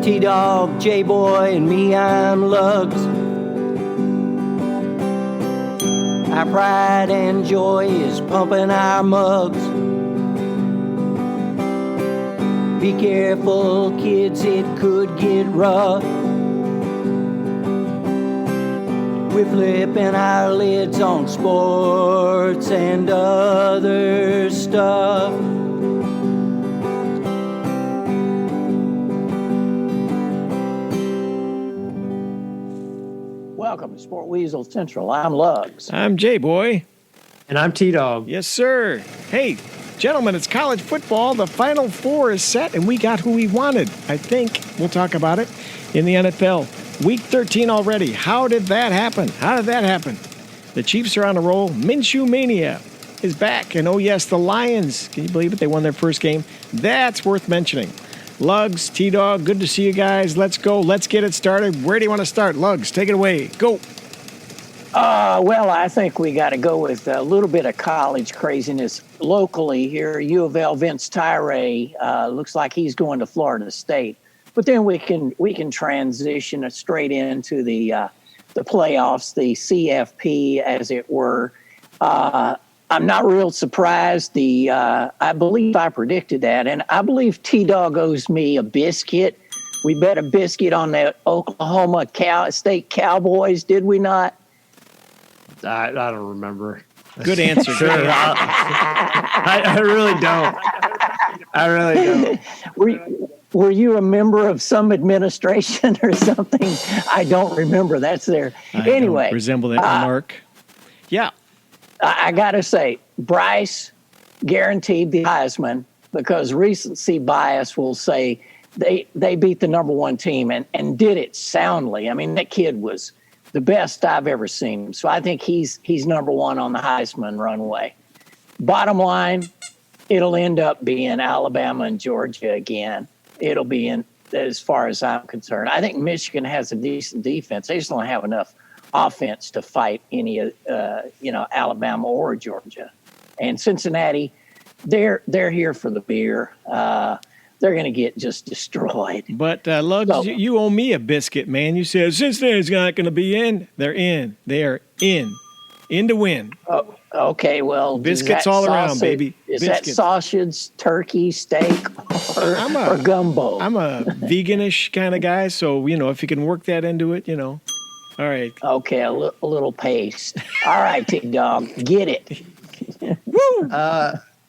T-Dog, J-Boy, and me, I'm Lugs. Our pride and joy is pumping our mugs. Be careful, kids, it could get rough. We're flipping our lids on sports and other stuff. Welcome to Sport Weasel Central. I'm Lugs. I'm J-Boy. And I'm T-Dog. Yes, sir. Hey, gentlemen, it's college football. The Final Four is set, and we got who we wanted. I think we'll talk about it in the NFL. Week 13 already. How did that happen? The Chiefs are on a roll. Minshew Mania is back. And oh, yes, the Lions. Can you believe it? They won their first game. That's worth mentioning. Lugs, T-Dog, good to see you guys. Let's go. Let's get it started. Where do you want to start? Lugs, take it away. Go. Well, I think we got to go with a little bit of college craziness locally here. U of L Vince Tyree looks like he's going to Florida State. But then we can transition straight into the playoffs, the CFP, as it were. I'm not real surprised. I believe I predicted that, and I believe T-Dog owes me a biscuit. We bet a biscuit on the Oklahoma State Cowboys, did we not? I don't remember. Good answer. Sure. I really don't. Were you a member of some administration or something? I don't remember. That's there. Anyway. Don't resemble that remark. Yeah. I got to say, Bryce guaranteed the Heisman because recency bias will say they beat the number one team and did it soundly. I mean, that kid was the best I've ever seen. So I think he's number one on the Heisman runway. Bottom line, it'll end up being Alabama and Georgia again. It'll be in, as far as I'm concerned. I think Michigan has a decent defense. They just don't have enough offense to fight any, Alabama or Georgia. And Cincinnati, they're here for the beer. They're going to get just destroyed. But Lugs, you owe me a biscuit, man. You said Cincinnati's not going to be in. They're in. They are in to win. Oh, okay, well, biscuits all around, baby. Is that sausage, turkey, steak, or gumbo? I'm a veganish kind of guy, so if you can work that into it, All right. Okay, a little paste. All right, T-Dog, get it. Woo!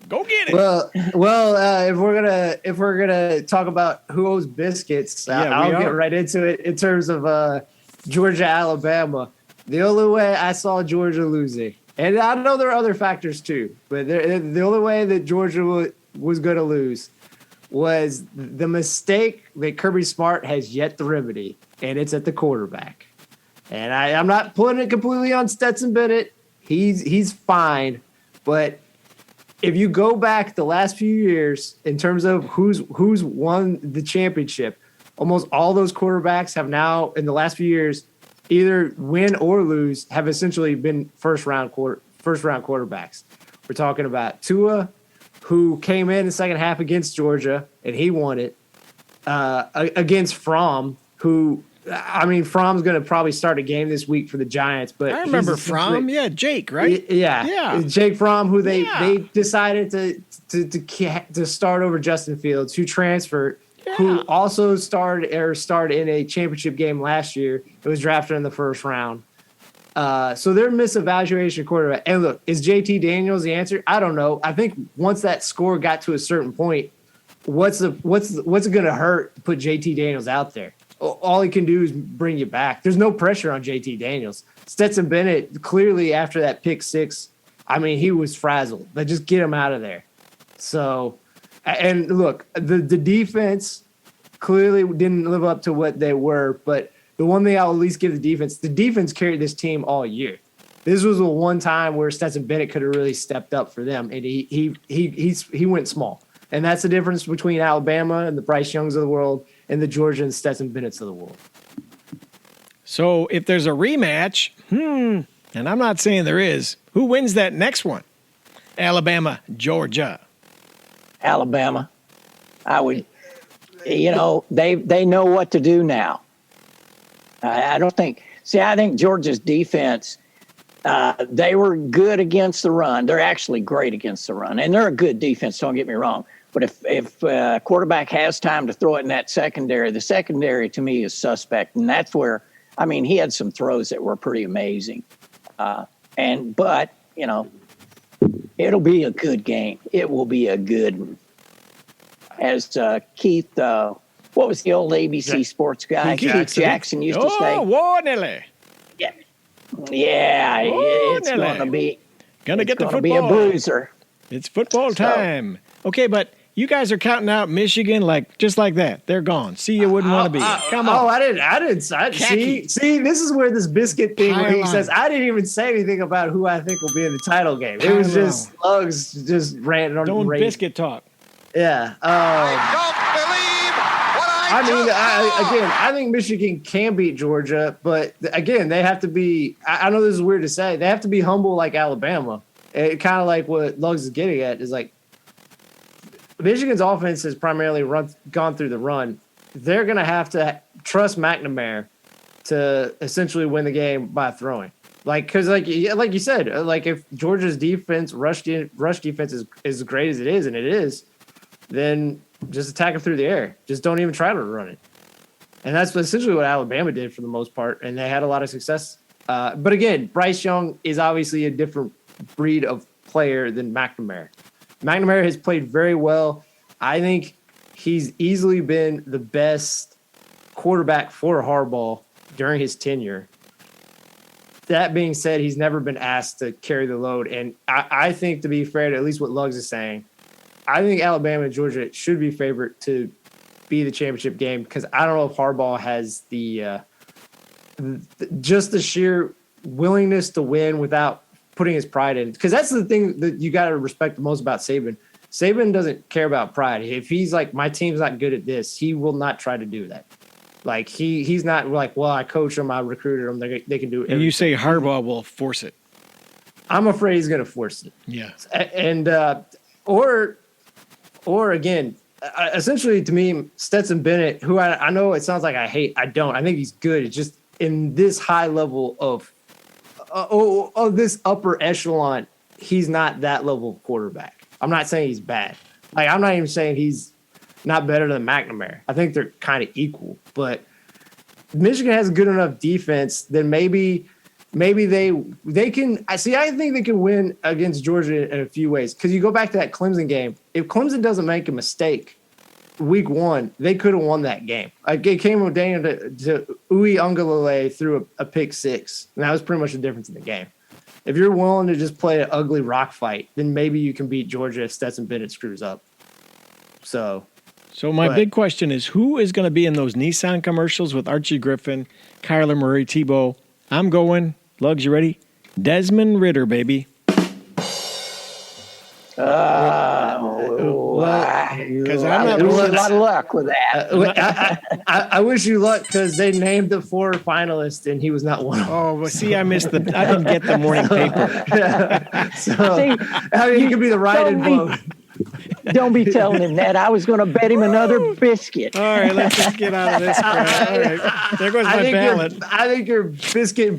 Go get it. Well, if we're gonna talk about who owes biscuits, I'll get right into it. In terms of Georgia, Alabama, the only way I saw Georgia losing, and I know there are other factors too, but the only way that Georgia was going to lose was the mistake that Kirby Smart has yet to remedy, and it's at the quarterback. And I'm not putting it completely on Stetson Bennett. He's fine, but if you go back the last few years in terms of who's won the championship, almost all those quarterbacks have now in the last few years either win or lose have essentially been first round quarterbacks. We're talking about Tua, who came in the second half against Georgia and he won it, against Fromm, who. I mean, Fromm's going to probably start a game this week for the Giants, but I remember Fromm. Yeah, Jake, right? Yeah. Jake Fromm, who they decided to start over Justin Fields, who transferred, who also started in a championship game last year. It was drafted in the first round. So they're misevaluation quarterback. And look, is JT Daniels the answer? I don't know. I think once that score got to a certain point, what's it going to hurt to put JT Daniels out there? All he can do is bring you back. There's no pressure on JT Daniels. Stetson Bennett, clearly after that pick six, I mean, he was frazzled. But just get him out of there. So, and look, the defense clearly didn't live up to what they were. But the one thing I'll at least give the defense carried this team all year. This was the one time where Stetson Bennett could have really stepped up for them, and he went small. And that's the difference between Alabama and the Bryce Youngs of the world and the Georgia and Stetson Bennett's of the world. So if there's a rematch, and I'm not saying there is, who wins that next one? Alabama, Georgia. Alabama. I would they know what to do now. I don't think. See, I think Georgia's defense. They were good against the run. They're actually great against the run, and they're a good defense. Don't get me wrong. But if quarterback has time to throw it in that secondary, the secondary to me is suspect, and that's where he had some throws that were pretty amazing. But it'll be a good game. It will be a good one. As Keith, what was the old ABC sports guy? Keith Jackson used to say. Oh, Warnelly. Yeah, it's going to be. Gonna get the football. Be a bruiser. It's football time. Okay, but you guys are counting out Michigan just like that. They're gone. See, you wouldn't want to be. Come on. Oh, I didn't. See, this is where this biscuit thing where he says, I didn't even say anything about who I think will be in the title game. It was just Lugs just ranting on Don't biscuit talk. Yeah. I don't believe what I think Michigan can beat Georgia, but again, they have to be. I know this is weird to say. They have to be humble like Alabama. It kind of like what Lugs is getting at is like Michigan's offense has primarily gone through the run. They're going to have to trust McNamara to essentially win the game by throwing. Because like you said, if Georgia's defense, rush defense is as great as it is, and it is, then just attack it through the air. Just don't even try to run it. And that's essentially what Alabama did for the most part, and they had a lot of success. But again, Bryce Young is obviously a different breed of player than McNamara. McNamara has played very well. I think he's easily been the best quarterback for Harbaugh during his tenure. That being said, he's never been asked to carry the load. And I think, to be fair to at least what Lugs is saying, I think Alabama and Georgia should be favored to be the championship game because I don't know if Harbaugh has just the sheer willingness to win without putting his pride in. Because that's the thing that you got to respect the most about Saban. Saban doesn't care about pride. If he's like, my team's not good at this, he will not try to do that. Like he's not like, well, I coach them, I recruited them, they can do it. And you say Harbaugh will force it. I'm afraid he's going to force it. Yeah. And or again, essentially to me, Stetson Bennett, who I know it sounds like I hate, I don't. I think he's good. It's just in this high level of this upper echelon, he's not that level of quarterback. I'm not saying he's bad. Like I'm not even saying he's not better than McNamara. I think they're kind of equal. But Michigan has a good enough defense that maybe they can. I think they can win against Georgia in a few ways. Because you go back to that Clemson game. If Clemson doesn't make a mistake week one, they could have won that game. Like it came down to Uwe Ungalale threw a pick six. And that was pretty much the difference in the game. If you're willing to just play an ugly rock fight, then maybe you can beat Georgia if Stetson Bennett screws up. So my big question is, who is going to be in those Nissan commercials with Archie Griffin, Kyler Murray, Tebow? I'm going. Lugs, you ready? Desmond Ridder, baby. Because I'm not a lot of luck with that. I wish you luck because they named the 4 finalists and he was not one of them. Oh, well, see, I didn't get the morning paper. He could be the write-in vote. Don't be telling him that. I was going to bet him another biscuit. All right, let's just get out of this crap. All right, there goes my ballot. I think your biscuit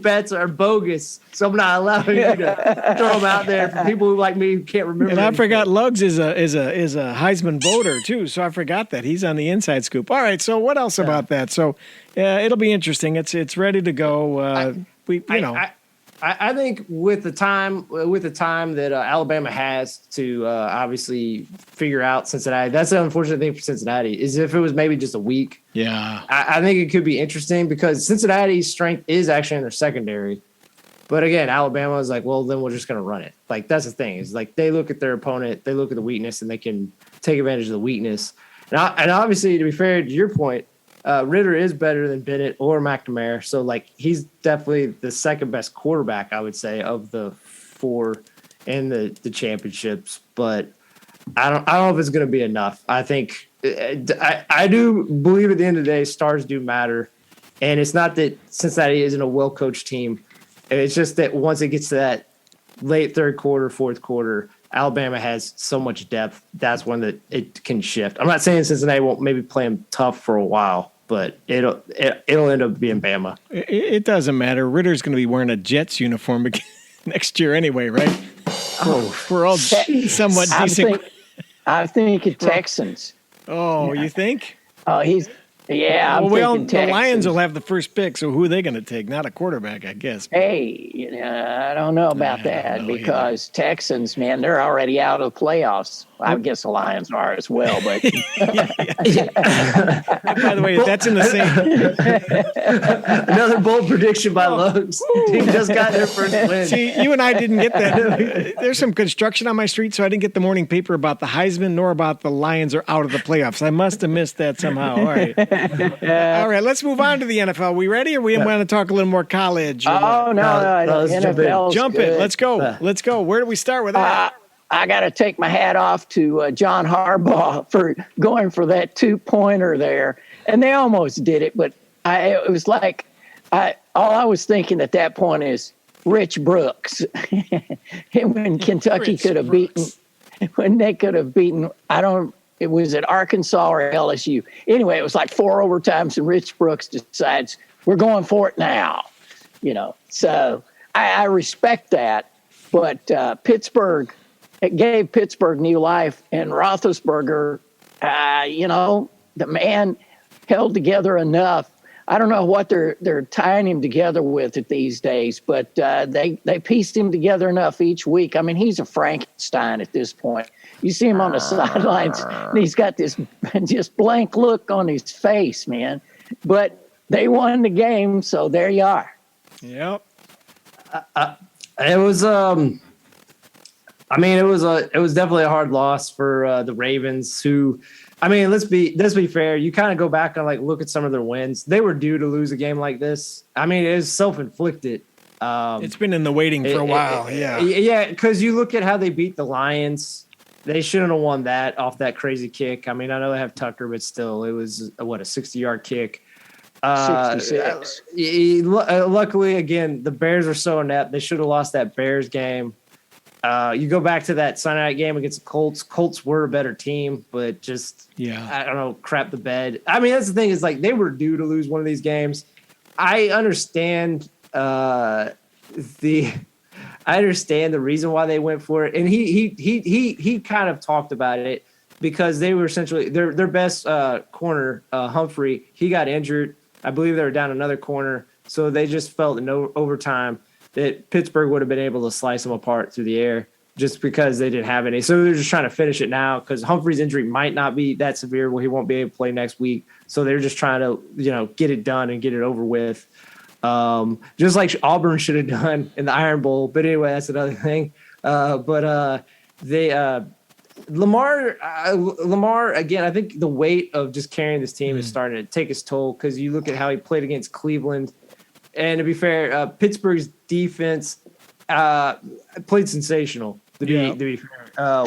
bets are bogus. So I'm not allowing you to throw them out there for people who like me who can't remember. And I forgot Lugs is a Heisman voter too. So I forgot that he's on the inside scoop. All right, so what else about that? So it'll be interesting. It's ready to go. I think with the time that Alabama has to obviously figure out Cincinnati, that's the unfortunate thing for Cincinnati is if it was maybe just a week. Yeah, I think it could be interesting because Cincinnati's strength is actually in their secondary. But again, Alabama is like, well, then we're just going to run it. Like that's the thing is like they look at their opponent, they look at the weakness, and they can take advantage of the weakness. And obviously, to be fair to your point, Ridder is better than Bennett or McNamara. So, like, he's definitely the second best quarterback, I would say, of the 4 in the championships. But I don't know if it's going to be enough. I think I do believe at the end of the day, stars do matter. And it's not that Cincinnati isn't a well-coached team. It's just that once it gets to that late third quarter, fourth quarter, Alabama has so much depth. That's one that it can shift. I'm not saying Cincinnati won't maybe play them tough for a while, but it'll end up being Bama. It doesn't matter. Ritter's going to be wearing a Jets uniform next year anyway, right? We're all somewhat decent. I think the Texans. Oh, you think? Oh, I'm thinking the Lions will have the first pick, so who are they going to take? Not a quarterback, I guess. Hey, I don't know about that because Texans, man, they're already out of the playoffs. I guess the Lions are as well, but By the way, that's in the same. Another bold prediction by Lugs. Team just got their first win. See, you and I didn't get that. There's some construction on my street, so I didn't get the morning paper about the Heisman nor about the Lions are out of the playoffs. I must have missed that somehow. All right. All right, let's move on to the NFL. We ready, or we want to talk a little more college? Oh, no, NFL. Jump it. Let's go. Let's go. Where do we start with that? I got to take my hat off to John Harbaugh for going for that 2-pointer there. And they almost did it, but it was like all I was thinking at that point is Rich Brooks. When Kentucky could have beaten, when they could have beaten, it was at Arkansas or LSU. Anyway, it was like 4 overtimes, and Rich Brooks decides we're going for it now. So I respect that. But Pittsburgh, it gave Pittsburgh new life, and Roethlisberger, the man held together enough. I don't know what they're tying him together with it these days, but they pieced him together enough each week. I mean, he's a Frankenstein at this point. You see him on the sidelines, and he's got this just blank look on his face, man. But they won the game, so there you are. Yep. It was it was definitely a hard loss for the Ravens, who, let's be fair. You kind of go back and look at some of their wins. They were due to lose a game like this. It was self-inflicted. It's been in the waiting for a while. Yeah, because you look at how they beat the Lions. They shouldn't have won that off that crazy kick. I know they have Tucker, but still, it was a 60-yard kick. 66. Luckily, again, the Bears are so inept. They should have lost that Bears game. You go back to that Sunday night game against the Colts. Colts were a better team, but I don't know, crap the bed. That's the thing is they were due to lose one of these games. I understand the reason why they went for it, and he kind of talked about it because they were essentially their best corner, Humphrey. He got injured. I believe they were down another corner, so they just felt in overtime that Pittsburgh would have been able to slice them apart through the air just because they didn't have any. So they're just trying to finish it now because Humphrey's injury might not be that severe. Well, he won't be able to play next week. So they're just trying to, get it done and get it over with. Just like Auburn should have done in the Iron Bowl. But anyway, that's another thing. Lamar, again, I think the weight of just carrying this team is starting to take its toll because you look at how he played against Cleveland. And to be fair, Pittsburgh's defense played sensational. To be fair,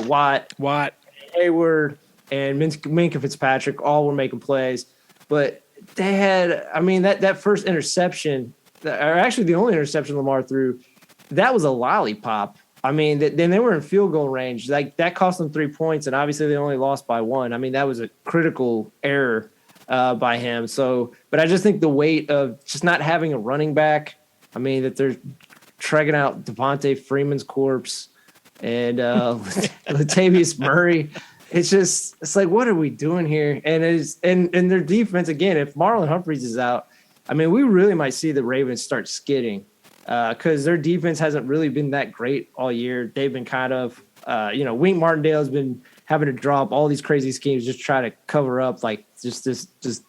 Watt, Hayward, and Minkah Fitzpatrick all were making plays. But they had, that first interception, or actually the only interception Lamar threw, that was a lollipop. Then they were in field goal range. That cost them 3 points, and obviously they only lost by 1. That was a critical error by him. So, but I just think the weight of just not having a running back. That they're dragging out Devontae Freeman's corpse and Latavius Murray. It's like, what are we doing here? And and their defense again. If Marlon Humphreys is out, we really might see the Ravens start skidding because their defense hasn't really been that great all year. They've been kind of, Wink Martindale has been having to drop all these crazy schemes just try to cover up just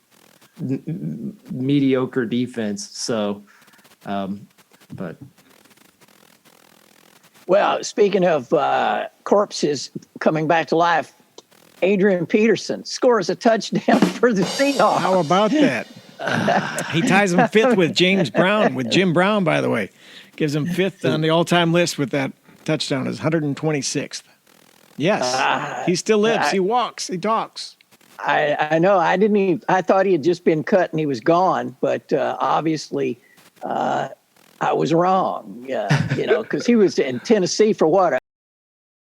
mediocre defense. So, but. Well, speaking of corpses coming back to life, Adrian Peterson scores a touchdown for the Seahawks. How about that? He ties him 5th with James Brown, with Jim Brown, by the way. Gives him 5th on the all-time list with that touchdown, his 126th. Yes, he still lives. He walks. He talks. I know. I thought he had just been cut and he was gone, but obviously I was wrong. Because he was in Tennessee for what,